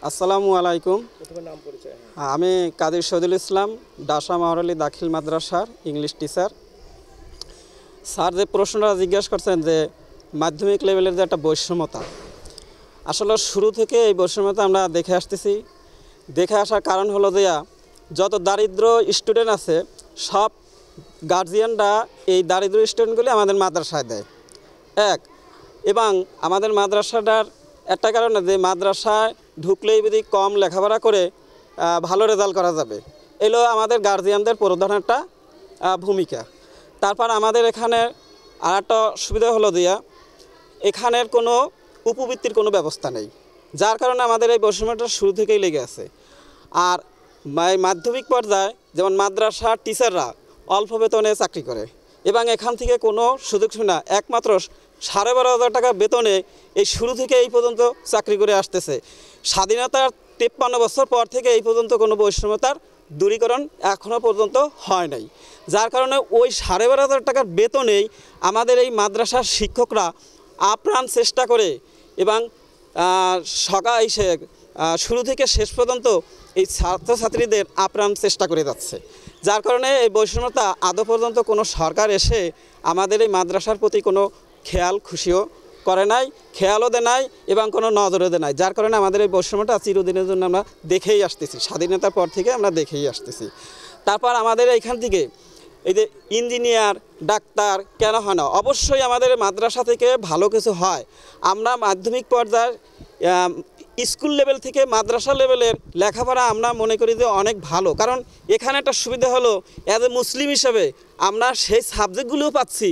আসসালামু আলাইকুম। নাম পরিচয়। আমি কাদের শহীদুল ইসলাম, ডাসা মাহরুলি দাখিল মাদ্রাসার ইংলিশ টিচার। স্যার যে প্রশ্নটা জিজ্ঞাসা করছেন যে মাধ্যমিক লেভেলের যে একটা বৈষম্যতা, আসলে শুরু থেকে এই বৈষম্যতা আমরা দেখে আসতেছি। দেখে আসার কারণ হলো যে যত দারিদ্র স্টুডেন্ট আছে সব গার্জিয়ানরা এই দারিদ্র স্টুডেন্টগুলি আমাদের মাদ্রাসায় দেয় এবং আমাদের মাদ্রাসাটার একটা কারণে যে মাদ্রাসায় ঢুকলেই যদি কম লেখাপড়া করে ভালো রেজাল্ট করা যাবে, এলো আমাদের গার্জিয়ানদের প্রধান একটা ভূমিকা। তারপর আমাদের এখানে আর একটা সুবিধা হলো এখানের কোনো উপবৃত্তির কোনো ব্যবস্থা নেই, যার কারণে আমাদের এই বৈষম্যটা শুরু থেকেই লেগে আছে। আর মাধ্যমিক পর্যায়ে যেমন মাদ্রাসার টিচাররা অল্প বেতনে চাকরি করে এবং এখান থেকে কোনো সুযোগ সুবিধা একমাত্র 12,500 টাকা বেতনে এই শুরু থেকে এই পর্যন্ত চাকরি করে আসতেছে। স্বাধীনতার 53 বছর পর থেকে এই পর্যন্ত কোনো বৈষম্যতার দূরীকরণ এখনও পর্যন্ত হয় নাই, যার কারণে ওই 12,500 টাকার বেতনেই আমাদের এই মাদ্রাসার শিক্ষকরা আপ্রাণ চেষ্টা করে এবং শুরু থেকে শেষ পর্যন্ত এই ছাত্রছাত্রীদের আপ্রাণ চেষ্টা করে যাচ্ছে, যার কারণে এই বৈষম্যতা আদৌ পর্যন্ত কোনো সরকার এসে আমাদের এই মাদ্রাসার প্রতি কোনো খেয়াল খুশিও করে নাই, খেয়ালও দেয় নাই এবং কোনো নজরও দেয় নাই, যার কারণে আমাদের এই বৈষম্যটা চিরদিনের জন্য আমরা দেখেই আসতেছি, স্বাধীনতার পর থেকে আমরা দেখেই আসতেছি। তারপর আমাদের এইখান থেকে এই যে ইঞ্জিনিয়ার, ডাক্তার কেন হয় না? অবশ্যই আমাদের মাদ্রাসা থেকে ভালো কিছু হয়। আমরা মাধ্যমিক পর্যায়ে স্কুল লেভেল থেকে মাদ্রাসা লেভেলের লেখাপড়া আমরা মনে করি যে অনেক ভালো, কারণ এখানে একটা সুবিধা হলো অ্যাজ এ মুসলিম হিসেবে আমরা সেই সাবজেক্টগুলোও পাচ্ছি।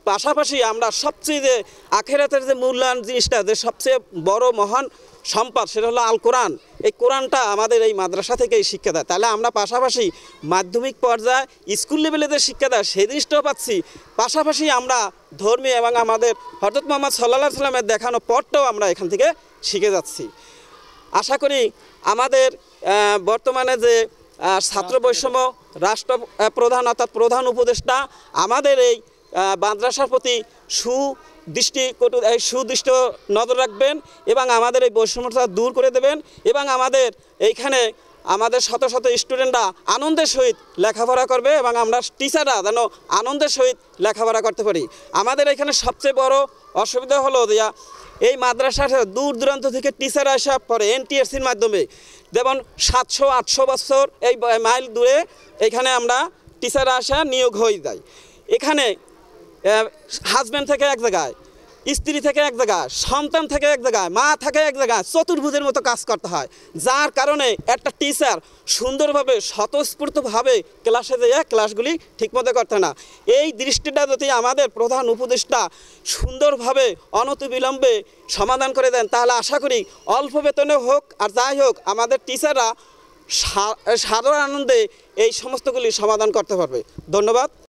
পাশাপাশি আমরা সবচেয়ে যে আখেরাতের যে মূল্যায়ন জিনিসটা, যে সবচেয়ে বড় মহান সম্পদ, সেটা হলো আল কোরআন। এই কোরআনটা আমাদের এই মাদ্রাসা থেকেই শিক্ষা দেয়। তাহলে আমরা পাশাপাশি মাধ্যমিক পর্যায়ে স্কুল লেভেলে যে শিক্ষা দেয় সেই জিনিসটাও পাচ্ছি, পাশাপাশি আমরা ধর্মীয় এবং আমাদের হযরত মুহাম্মদ সাল্লাল্লাহু আলাইহি সাল্লামের দেখানো পথটাও আমরা এখান থেকে শিখে যাচ্ছি। আশা করি আমাদের বর্তমানে যে ছাত্র বৈষম্য রাষ্ট্রপ্রধান অর্থাৎ প্রধান উপদেষ্টা আমাদের এই মাদ্রাসার প্রতি সুদৃষ্ট নজর রাখবেন এবং আমাদের এই বৈষম্যতা দূর করে দেবেন এবং আমাদের এইখানে আমাদের শত শত স্টুডেন্টরা আনন্দের সহিত লেখাপড়া করবে এবং আমরা টিচাররা যেন আনন্দের সহিত লেখাপড়া করতে পারি। আমাদের এখানে সবচেয়ে বড় অসুবিধা হলো এই মাদ্রাসার দূর দূরান্ত থেকে টিচার আসা পরে এনটিএসসির মাধ্যমে, যেমন 700-800 বছর এই মাইল দূরে এখানে আমরা টিচার আসা নিয়োগ হয়ে যায়। এখানে হাজব্যান্ড থেকে এক জায়গায়, স্ত্রী থেকে এক জায়গায়, সন্তান থেকে এক জায়গায়, মা থেকে এক জায়গায়, চতুর্ভুজের মতো কাজ করতে হয়, যার কারণে একটা টিচার সুন্দরভাবে স্বতঃস্ফূর্তভাবে ক্লাসে যেয়ে ক্লাসগুলি ঠিকমতো করতে না। এই দৃষ্টিটা যদি আমাদের প্রধান উপদেষ্টা সুন্দরভাবে অনতিবিলম্বে সমাধান করে দেন, তাহলে আশা করি অল্প বেতনে হোক আর যাই হোক আমাদের টিচাররা সাধারণ আনন্দে এই সমস্তগুলি সমাধান করতে পারবে। ধন্যবাদ।